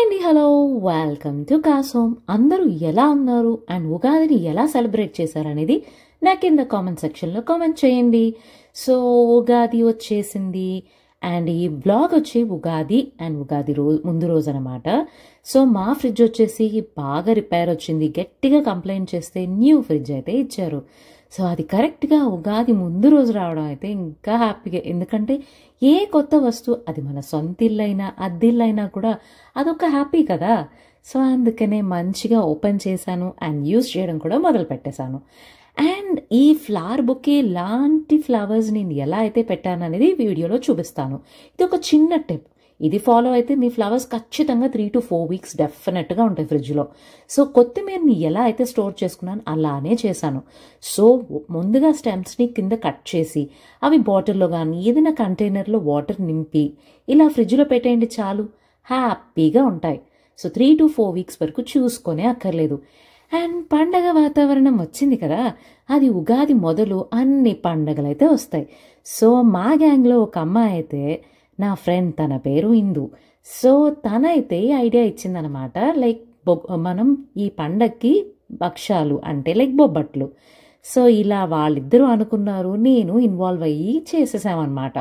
అండి hello welcome to cos home. అందరూ ఎలా ఉన్నారు అండ్ ఉగాదిని ఎలా సెలబ్రేట్ చేశారనేది నా కింద కామెంట్ సెక్షన్లో కామెంట్ చేయండి. సో ఉగాది వచ్చేసింది అండ్ ఈ బ్లాగ్ వచ్చి ఉగాది అండ్ ఉగాది ముందు రోజు అనమాట. సో మా ఫ్రిడ్జ్ వచ్చేసి బాగా రిపేర్ వచ్చింది, గట్టిగా కంప్లైంట్ చేస్తే న్యూ ఫ్రిడ్జ్ అయితే ఇచ్చారు. సో అది కరెక్ట్గా ఉగాది ముందు రోజు రావడం అయితే ఇంకా హ్యాపీగా, ఎందుకంటే ఏ కొత్త వస్తువు అది మన సొంత ఇల్లైనా అద్దిల్లైనా కూడా అదొక హ్యాపీ కదా. సో అందుకనే మంచిగా ఓపెన్ చేశాను అండ్ యూజ్ చేయడం కూడా మొదలు పెట్టేశాను. అండ్ ఈ ఫ్లవర్ బుకే లాంటి ఫ్లవర్స్ నేను ఎలా అయితే పెట్టాను అనేది వీడియోలో చూపిస్తాను. ఇది ఒక చిన్న టిప్, ఇది ఫాలో అయితే మీ ఫ్లవర్స్ ఖచ్చితంగా 3 to 4 weeks డెఫినెట్గా ఉంటాయి ఫ్రిడ్జ్లో. సో కొత్తిమీరని ఎలా అయితే స్టోర్ చేసుకున్నాను అలానే చేశాను. సో ముందుగా స్టెమ్స్ని కింద కట్ చేసి అవి బాటిల్లో కానీ ఏదైనా కంటైనర్లో వాటర్ నింపి ఇలా ఫ్రిడ్జ్లో పెట్టేయండి, చాలు హ్యాపీగా ఉంటాయి. సో 3 to 4 weeks వరకు చూసుకొనే అక్కర్లేదు. అండ్ పండగ వాతావరణం వచ్చింది కదా, అది ఉగాది మొదలు అన్ని పండగలు అయితే వస్తాయి. సో మా గ్యాంగ్లో ఒక అమ్మాయి అయితే నా ఫ్రెండ్, తన పేరు ఇందు. సో తనైతే ఐడియా ఇచ్చిందనమాట, లైక్ మనం ఈ పండగకి భక్షాలు అంటే లైక్ బొబ్బట్లు. సో ఇలా వాళ్ళిద్దరూ అనుకున్నారు, నేను ఇన్వాల్వ్ అయ్యి చేసేసామన్నమాట.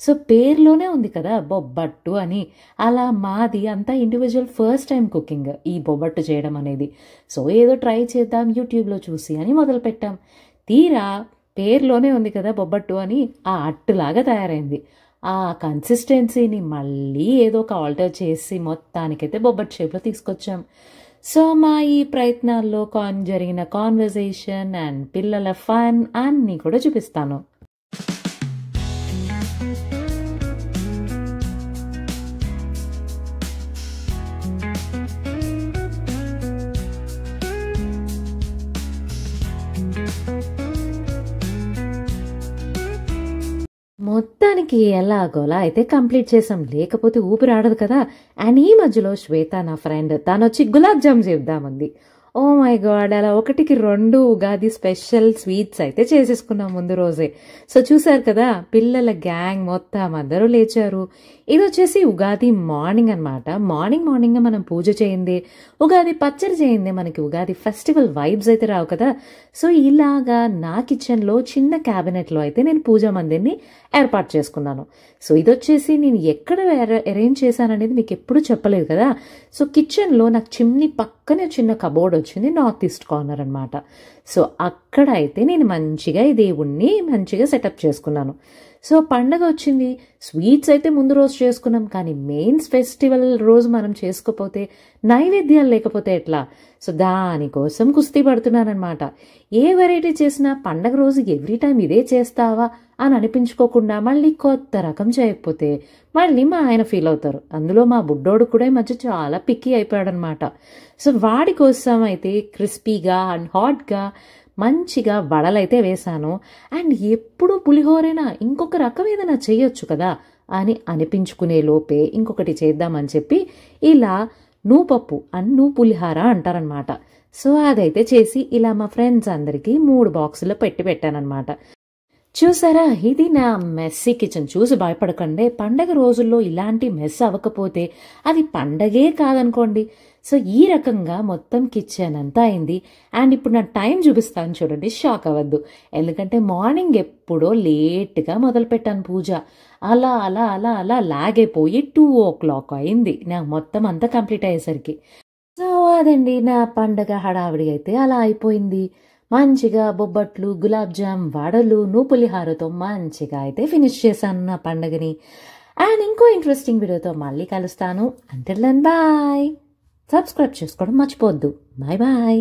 సో పేరులోనే ఉంది కదా బొబ్బట్టు అని, అలా మాది అంతా ఇండివిజువల్ ఫస్ట్ టైం కుకింగ్ ఈ బొబ్బట్టు చేయడం అనేది. సో ఏదో ట్రై చేద్దాం యూట్యూబ్లో చూసి అని మొదలుపెట్టాం. తీరా పేరులోనే ఉంది కదా బొబ్బట్టు అని ఆ అట్టులాగా తయారైంది. ఆ కన్సిస్టెన్సీని మళ్ళీ ఏదో ఒక ఆల్టర్ చేసి మొత్తానికైతే బొబ్బట్టు షేప్లో తీసుకొచ్చాం. సో మా ఈ ప్రయత్నాల్లో జరిగిన కాన్వర్జేషన్ అండ్ పిల్లల ఫన్ అన్నీ కూడా చూపిస్తాను. మొత్తానికి ఎలాగోలా అయితే కంప్లీట్ చేసాం, లేకపోతే ఊపిరి ఆడదు కదా. అండ్ ఈ మధ్యలో శ్వేత నా ఫ్రెండ్, తను వచ్చి గులాబ్ జామ్ చేద్దామంది. ఓ మై గాడ్, అలా 1కి 2 ఉగాది స్పెషల్ స్వీట్స్ అయితే చేసేసుకున్నాం ముందు రోజే. సో చూసారు కదా, పిల్లల గ్యాంగ్ మొత్తం అందరూ లేచారు. ఇది వచ్చేసి ఉగాది మార్నింగ్ అనమాట. మార్నింగ్ మనం పూజ చేయింది, ఉగాది పచ్చడి చేయింది, మనకి ఉగాది ఫెస్టివల్ వైబ్స్ అయితే రావు కదా. సో ఇలాగా నా కిచెన్లో చిన్న క్యాబినెట్లో అయితే నేను పూజా మందిర్ని ఏర్పాటు చేసుకున్నాను. సో ఇది వచ్చేసి నేను ఎక్కడ అరేంజ్ చేశాననేది మీకు ఎప్పుడు చెప్పలేదు కదా. సో కిచెన్లో నాకు చిమ్నీ పక్కనే చిన్న కబోర్డ్ వచ్చింది, నార్త్ ఈస్ట్ కార్నర్ అనమాట. సో అక్కడ అయితే నేను మంచిగా ఈ దేవుణ్ణి మంచిగా సెటప్ చేసుకున్నాను. సో పండగ వచ్చింది, స్వీట్స్ అయితే ముందు రోజు చేసుకున్నాం, కానీ మెయిన్స్ ఫెస్టివల్ రోజు మనం చేసుకోపోతే నైవేద్యాలు లేకపోతే ఎట్లా. సో దానికోసం కుస్తీ పడుతున్నానమాట. ఏ వెరైటీ చేసినా పండగ రోజు ఎవ్రీ టైం ఇదే చేస్తావా అని అనిపించుకోకుండా మళ్ళీ కొత్త రకం చేయకపోతే మళ్ళీ మా ఆయన ఫీల్ అవుతారు. అందులో మా బుడ్డోడు కూడా ఈ మధ్య చాలా పిక్కీ అయిపోయాడనమాట. సో వాడి కోసం అయితే క్రిస్పీగా అండ్ హాట్గా మంచిగా వడలైతే వేశాను. అండ్ ఎప్పుడు పులిహోరైనా ఇంకొక రకం ఏదైనా చేయొచ్చు కదా అని అనిపించుకునే లోపే ఇంకొకటి చేద్దామని చెప్పి ఇలా నూపప్పు నూ పులిహార అంటారనమాట. సో అదైతే చేసి ఇలా మా ఫ్రెండ్స్ అందరికీ 3 బాక్సుల్లో పెట్టానమాట. చూసారా, ఇది నా మెస్సీ కిచెన్. చూసి భయపడకండి, పండగ రోజుల్లో ఇలాంటి మెస్ అవ్వకపోతే అది పండగే కాదనుకోండి. సో ఈ రకంగా మొత్తం కిచెన్ అంతా అయింది. అండ్ ఇప్పుడు నా టైం చూపిస్తాను చూడండి, షాక్ అవ్వద్దు. ఎందుకంటే మార్నింగ్ ఎప్పుడో లేట్గా మొదలుపెట్టాను పూజ. అలా అలా అలా అలా లాగైపోయి 2 o'clock అయింది నా మొత్తం అంతా కంప్లీట్ అయ్యేసరికి. సో అదండి నా పండగ హడావిడి అయితే అలా అయిపోయింది. మంచిగా బొబ్బట్లు, గులాబ్ జామ్, వడలు, పులిహారతో మంచిగా అయితే ఫినిష్ చేశాను నా పండగని. అండ్ ఇంకో ఇంట్రెస్టింగ్ వీడియోతో మళ్ళీ కలుస్తాను. Until then bye. సబ్స్క్రైబ్ చేసుకోవడం మర్చిపోవద్దు. Bye bye.